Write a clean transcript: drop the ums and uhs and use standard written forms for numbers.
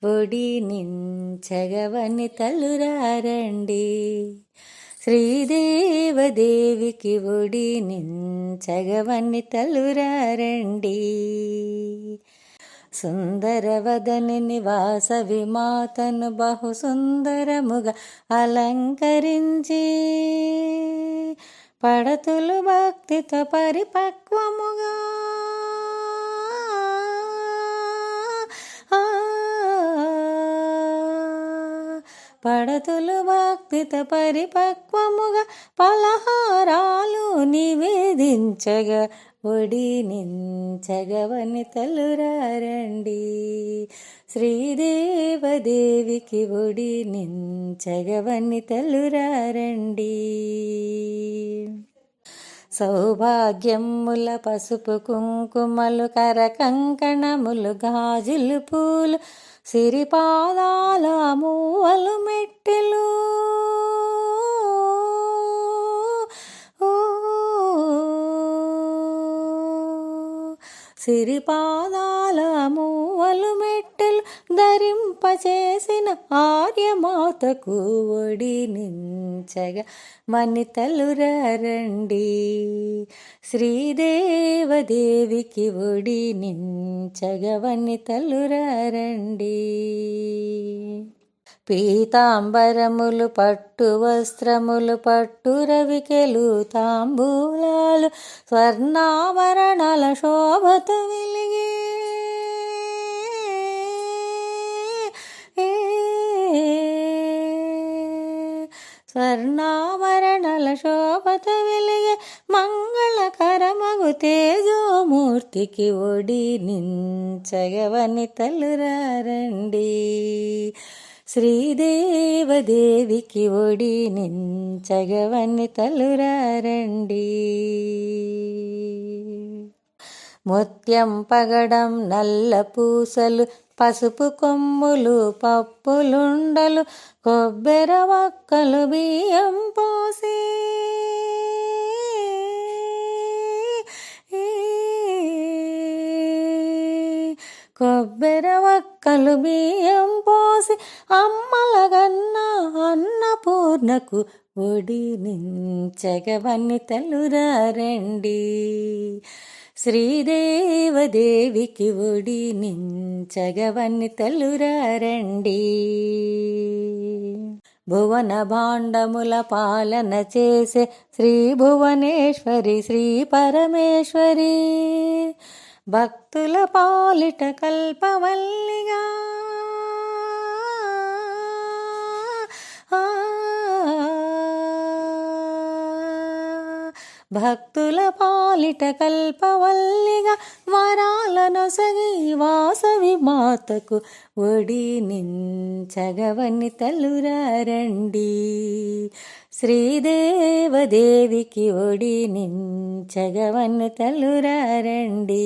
ఒడి నించగవని తలురారండి. శ్రీదేవదేవికి ఒడి నించగవని తలురారండి. సుందరవదని నివాస విమాతను బహు సుందరముగా అలంకరించి పడతులు భక్తితో పరిపక్వముగా పడతులు భక్తితో పరిపక్వముగా పలహారాలు నివేదించగా ఒడి నించగవని తలురారండి. శ్రీదేవదేవికి ఒడి నించగవని తలురారండి. సౌభాగ్యముల పసుపు కుంకుమలు కర కంకణములు గాజులు పూలు సిరిపాదాల మూవలు మెట్టెలు సిరిపాదాల మూవలు మెట్టెలు ధరింపచేసిన ఆర్యమాతకు ఒడి నించగా వనితలురారండి. శ్రీదేవదేవికి ఒడి నించగా వనితలురారండి. పీతాంబరములు పట్టు వస్త్రములు పట్టు రవికెలు తాంబూలాలు స్వర్ణాభరణాల శోభతో వెలిగే స్వర్ణాభరణాల శోభతో వెలిగే మంగళకరమగు తేజోమూర్తికి ఒడి నించగా వనితలురారండి. శ్రీదేవదేవికి ఒడి నించగా వనితలురారండి. ముత్యం పగడం నల్ల పూసలు పసుపు కొమ్ములు పప్పులుండలు కొబ్బెర వక్కలు బియ్యం పోసి కొబ్బెర వక్కలు బియ్యం పోసి అమ్మలగన్న అన్నపూర్ణకు ఒడి నించగా వనితలురారండి. శ్రీదేవదేవికి ఒడి నించగా వనితలురారండి. భువన భాండముల పాలన చేసే శ్రీ భువనేశ్వరి శ్రీ పరమేశ్వరి భక్తుల పాలిట కల్పవల్లిగా భక్తుల పాలిట కల్పవల్లిగా వరాలనొసగి వాసవి మాతకు ఒడి నించగా వనితలురారండి. శ్రీదేవదేవికి ఒడి నించగా వనితలురారండి.